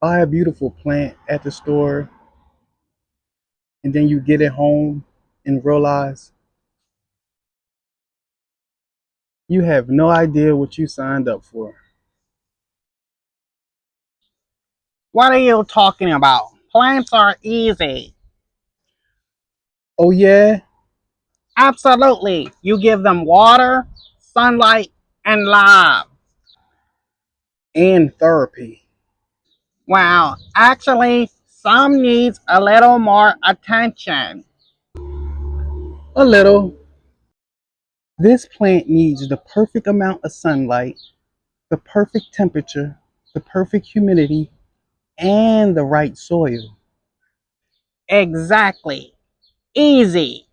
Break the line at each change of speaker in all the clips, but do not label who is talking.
buy a beautiful plant at the store and then you get it home and realize you have no idea what you signed up for.
What are you talking about? Plants are easy.
Oh, yeah?
Absolutely. You give them water, sunlight, and love.
And therapy.
Well, actually, some needs a little more attention.
A little. This plant needs the perfect amount of sunlight, the perfect temperature, the perfect humidity, and the right soil.
Exactly. Easy.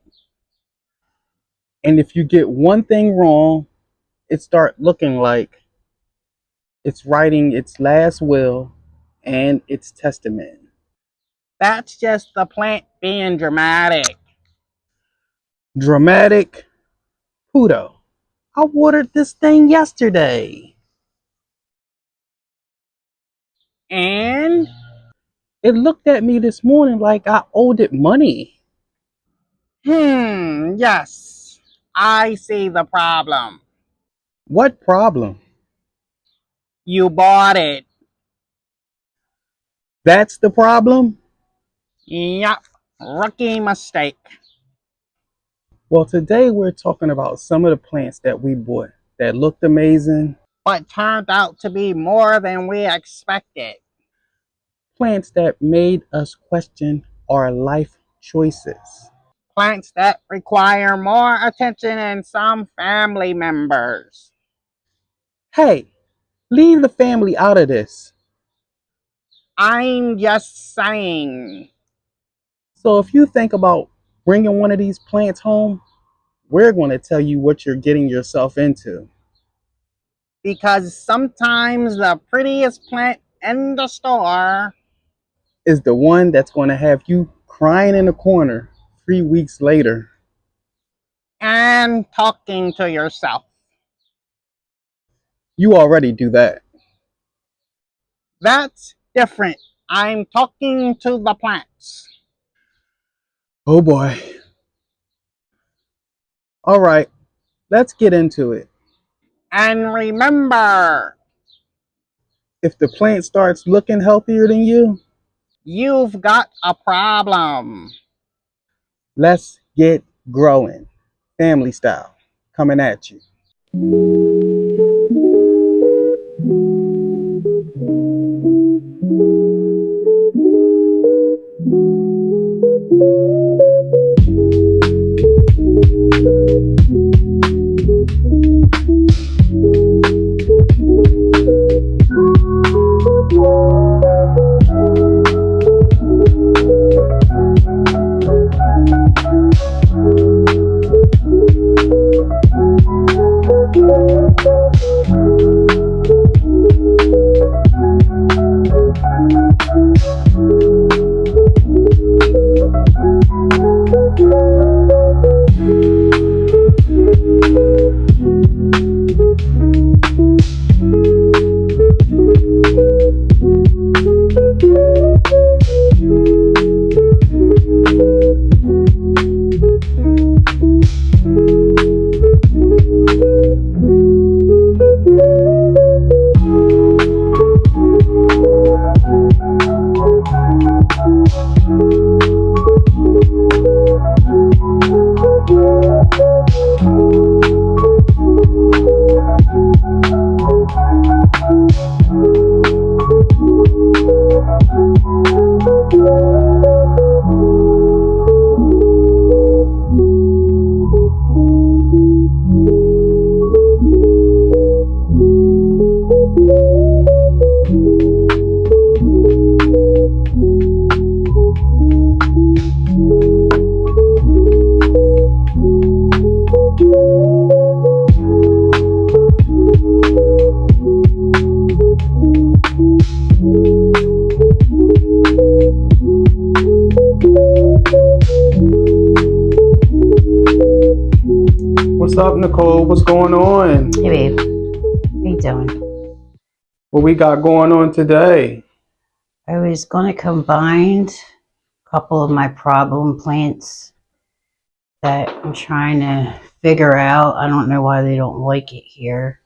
And if you get one thing wrong, it starts looking like it's writing its last will and its testament.
That's just the plant being dramatic.
Dramatic Pluto. I watered this thing yesterday.
And
It looked at me this morning like I owed it money.
yes, I see the problem.
What problem?
You bought it.
That's the problem?
Yup, rookie mistake.
Well, today we're talking about some of the plants that we bought that looked amazing,
But turned out to be more than we expected.
plants that made us question our life choices.
Plants that require more attention than some family members.
Hey, leave the family out of this.
I'm just saying.
So if you think about bringing one of these plants home, we're going to tell you what you're getting yourself into.
Because sometimes the prettiest plant in the store
Is the one that's going to have you crying in the corner 3 weeks later.
and talking to yourself.
You already do that.
That's different. I'm talking to the plants.
Oh boy. All right, let's get into it.
And remember,
If the plant starts looking healthier than you,
you've got a problem.
let's get growing. Family style, coming at you. What's up, Nicole? What's going on?
Hey babe, how you doing?
What we got going on today?
I was going to combine a couple of my problem plants that I'm trying to figure out. I don't know why they don't like it here.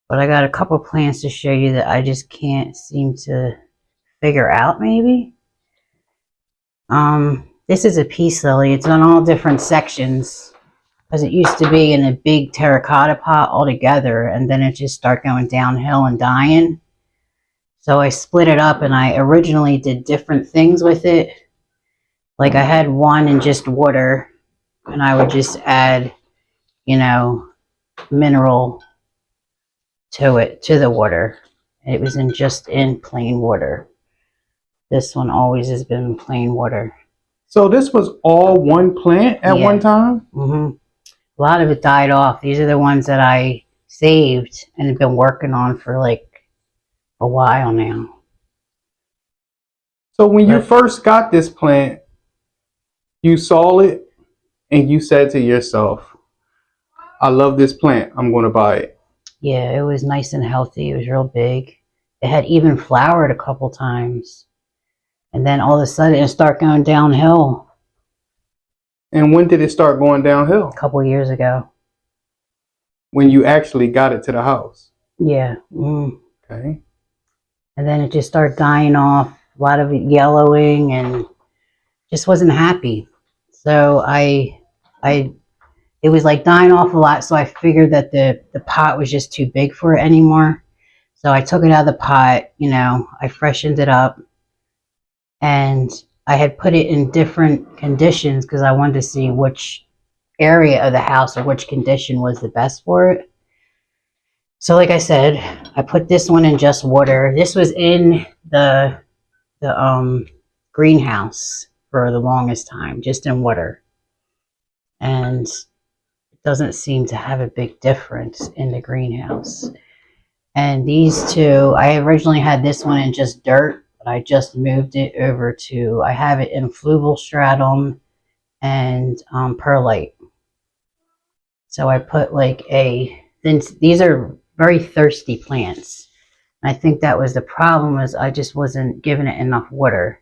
But I got a couple plants to show you that I just can't seem to figure out maybe. This is a peace lily. It's on all different sections because it used to be in a big terracotta pot all together, and then it just started going downhill and dying. So I split it up, and I originally did different things with it. Like I had one in just water, and I would just add, you know, mineral to it, to the water. It was in just in plain water. This one always has been plain water.
So this was all one plant at one
Yeah.
time?
A lot of it died off. These are the ones that I saved and have been working on for like a while now.
So when you
But
first got this plant, you saw it and you said to yourself, I love this plant. I'm going to buy it.
yeah, it was nice and healthy. It was real big. It had even flowered a couple times. And then all of a sudden it started going downhill
And when did it start going downhill?
a couple years ago.
When you actually got it to the house.
Yeah.
Okay.
And then it just started dying off. A lot of it yellowing and just wasn't happy. So it was like dying off a lot. So I figured that the pot was just too big for it anymore. So I took it out of the pot, I freshened it up, and I had put it in different conditions because I wanted to see which area of the house or which condition was the best for it. So like I said, I put this one in just water. This was in the greenhouse for the longest time, just in water. And it doesn't seem to have a big difference in the greenhouse. And these two, I originally had this one in just dirt, but I just moved it over to, I have it in fluval stratum and perlite. So I put these are very thirsty plants. I think that was the problem, was I just wasn't giving it enough water.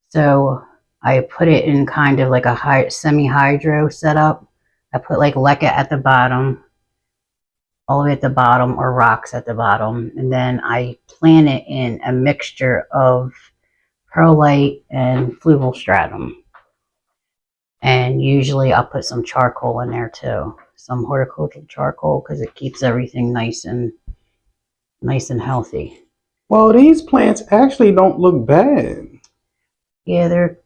So I put it in kind of like a semi-hydro setup. I put like leca at the bottom, all the way at the bottom, or rocks at the bottom. And then I plant it in a mixture of perlite and fluval stratum. And usually I'll put some charcoal in there too. Some horticultural charcoal, because it keeps everything nice and healthy.
Well, these plants actually don't look bad.
Yeah, they're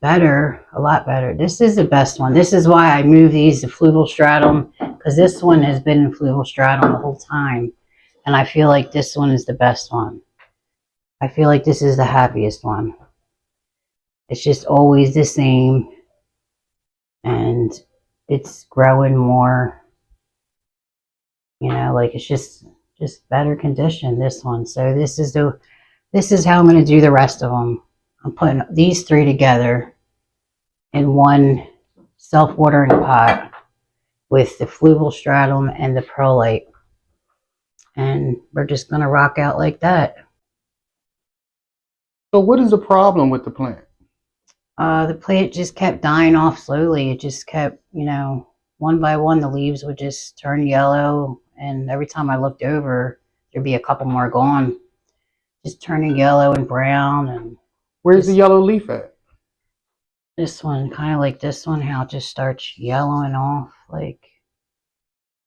better, a lot better. This is the best one. This is why I moved these to fluval stratum, because this one has been in fluval stratum the whole time, and I feel like this one is the best one. I feel like this is the happiest one. It's just always the same, and it's growing more. Like it's just better condition, this one. So this is how I'm going to do the rest of them. I'm putting these three together in one self-watering pot with the fluval stratum and the perlite, and we're just going to rock out like that.
So what is the problem with the plant?
The plant just kept dying off slowly. It just kept, one by one, the leaves would just turn yellow, and every time I looked over, there'd be a couple more gone, just turning yellow and brown. And
Where's the yellow leaf at?
this one, kind of like this one, how it just starts yellowing off, and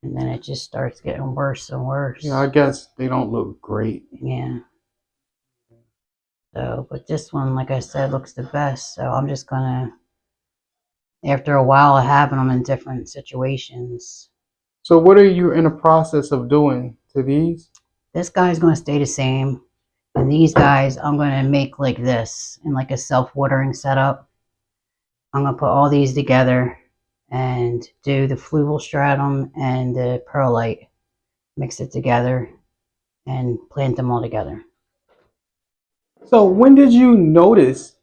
then it just starts getting worse and worse.
Yeah, I guess they don't look great.
Yeah. So, but this one, like I said, looks the best. So I'm just gonna, after a while of having them in different situations.
So what are you in the process of doing to these?
This guy's gonna stay the same, and these guys I'm gonna make like this in like a self-watering setup. I'm gonna put all these together and do the fluval stratum and the perlite, mix it together, and plant them all together.
So when did you notice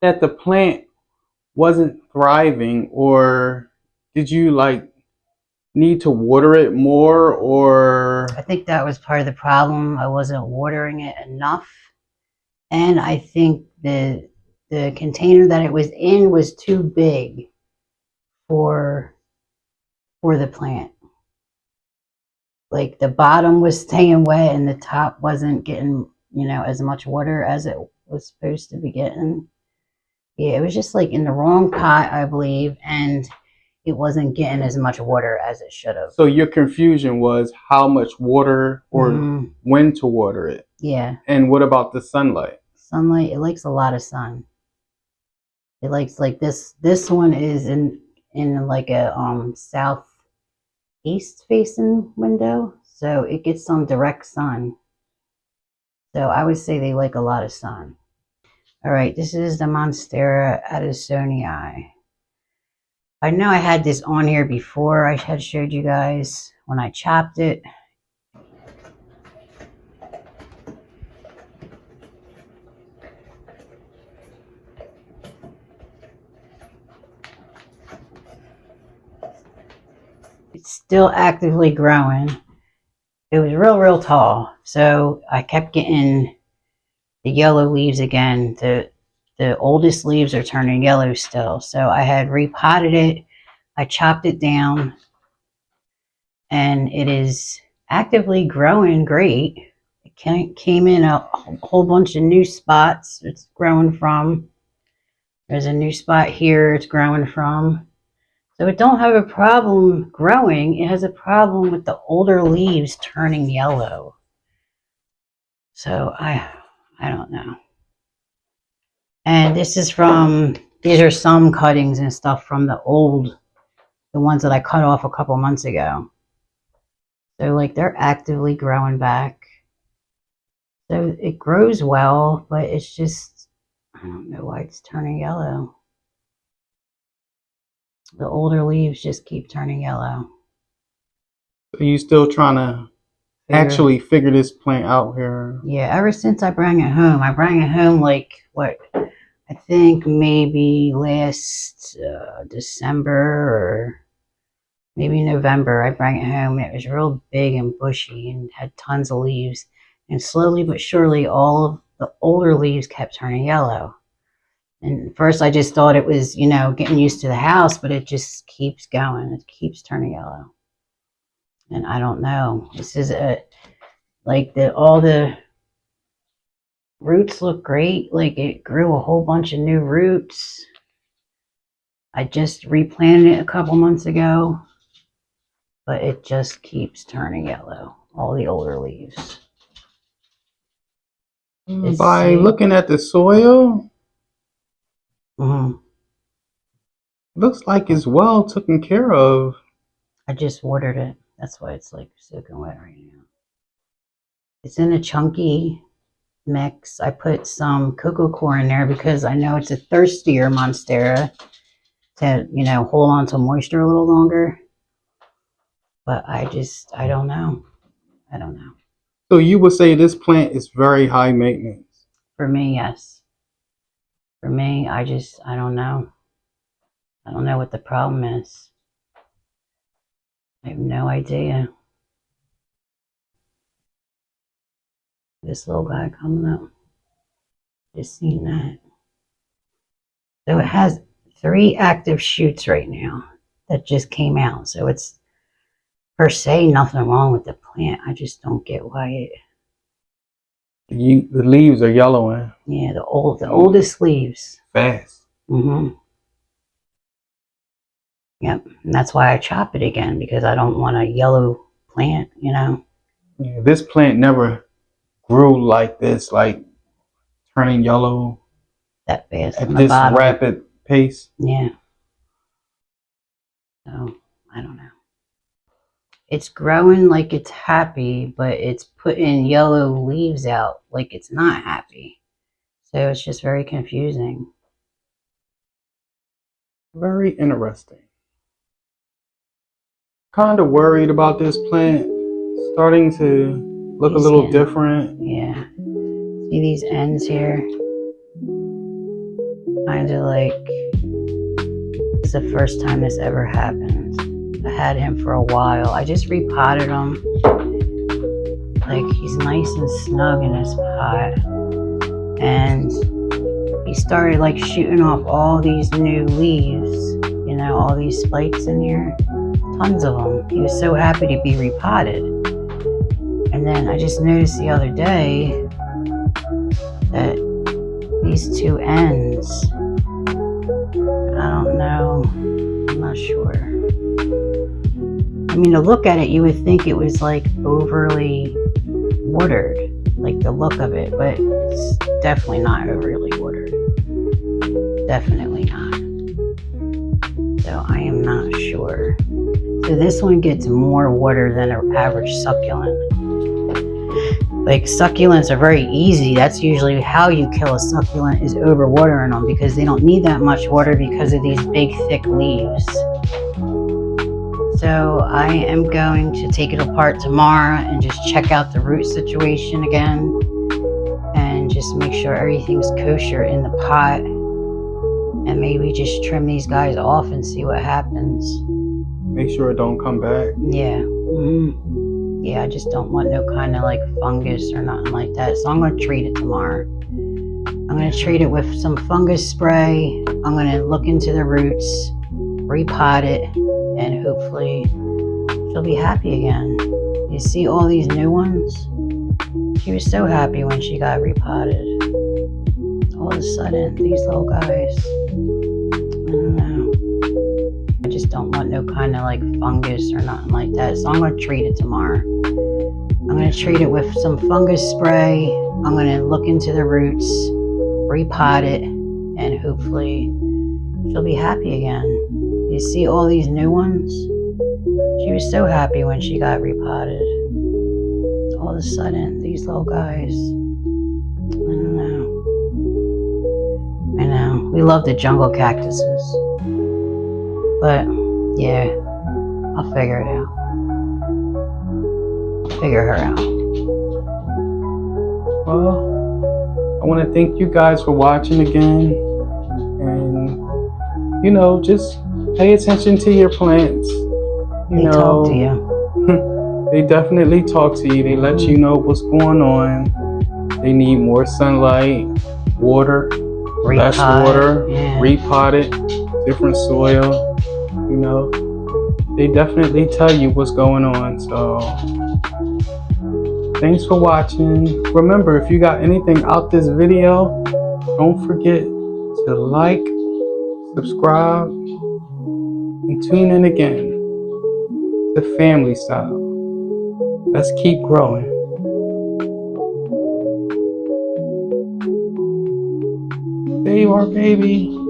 that the plant wasn't thriving, or did you like need to water it more, or
I think that was part of the problem. I wasn't watering it enough. And I think the container that it was in was too big for the plant. Like the bottom was staying wet and the top wasn't getting, as much water as it was supposed to be getting. Yeah, it was just like in the wrong pot, I believe, and it wasn't getting as much water as it should have.
so your confusion was how much water or when to water it.
Yeah.
And what about the sunlight?
Sunlight, it likes a lot of sun. It likes like this one is in like a southeast facing window, so it gets some direct sun. So I would say they like a lot of sun. All right, this is the Monstera Addisonii. I know I had this on here before. I had showed you guys when I chopped it. It's still actively growing. It was real tall, so I kept getting the yellow leaves again. The oldest leaves are turning yellow still, so I had repotted it. I chopped it down, and it is actively growing great. It came in a whole bunch of new spots it's growing from. There's a new spot here it's growing from. So it don't have a problem growing. It has a problem with the older leaves turning yellow. So I don't know. And this is these are some cuttings and stuff from the ones that I cut off a couple months ago. So like they're actively growing back. So it grows well, but it's just, I don't know why it's turning yellow. The older leaves just keep turning yellow.
Are you still trying to actually figure this plant out here?
Yeah, ever since I brought it home. I brought it home like, what, I think maybe last December or maybe November. I brought it home. It was real big and bushy and had tons of leaves. And slowly but surely, all of the older leaves kept turning yellow. And first I just thought it was, getting used to the house, but it just keeps going. It keeps turning yellow. And I don't know. This is all the roots look great. Like it grew a whole bunch of new roots. I just replanted it a couple months ago, but it just keeps turning yellow. All the older leaves.
By looking at the soil, looks like it's well taken care of.
I just watered it. That's why it's like soaking wet right now. It's in a chunky mix. I put some cocoa coir in there because I know it's a thirstier Monstera to, hold on to moisture a little longer. But I don't know. I don't know.
So you would say this plant is very high maintenance?
For me, yes. For me, I don't know. I don't know what the problem is. I have no idea. This little guy coming up. Just seen that. So it has 3 active shoots right now that just came out. So it's per se nothing wrong with the plant. I just don't get why
the leaves are yellowing.
Yeah, the oldest leaves.
Fast.
Yep, and that's why I chop it again, because I don't want a yellow plant,
Yeah, this plant never grew like this, like turning yellow
that fast
at this rapid pace.
Yeah. So I don't know. It's growing like it's happy, but it's putting yellow leaves out like it's not happy. So it's just very confusing.
Very interesting. Kind of worried about this plant starting to look a little different.
Yeah. See these ends here? Kind of like it's the first time this ever happened. I had him for a while. I just repotted him. Like, he's nice and snug in his pot. And he started like shooting off all these new leaves. You know, all these spikes in here. Tons of them. He was so happy to be repotted. And then I just noticed the other day that these two ends, I don't know, I'm not sure. I mean, to look at it, you would think it was like overly watered, like the look of it, but it's definitely not overly watered. Definitely not. So I am not sure. So this one gets more water than an average succulent. Like, succulents are very easy. That's usually how you kill a succulent, is overwatering them, because they don't need that much water because of these big thick leaves. So I am going to take it apart tomorrow and just check out the root situation again and just make sure everything's kosher in the pot, and maybe just trim these guys off and see what happens.
Make sure it don't come back.
Yeah. Yeah, I just don't want no kind of like fungus or nothing like that. So I'm going to treat it tomorrow. I'm going to treat it with some fungus spray. I'm going to look into the roots, repot it, and hopefully she'll be happy again. You see all these new ones? She was so happy when she got repotted. All of a sudden, these little guys, I don't know. I just don't want no kind of like fungus or nothing like that. So I'm going to treat it tomorrow. I'm going to treat it with some fungus spray. I'm going to look into the roots, repot it, and hopefully she'll be happy again. You see all these new ones? She was so happy when she got repotted. All of a sudden, these little guys, I don't know. I know, we love the jungle cactuses. But, yeah, I'll figure it out. I'll figure her out.
Well, I want to thank you guys for watching again. And, you know, just pay attention to your plants.
They talk to you.
They definitely talk to you. They let you know what's going on. They need more sunlight, water, less water, repot it, different soil. You know, they definitely tell you what's going on. So thanks for watching. Remember, if you got anything out this video, don't forget to like, subscribe, and tune in again to Family Style. Let's keep growing. There you are, baby.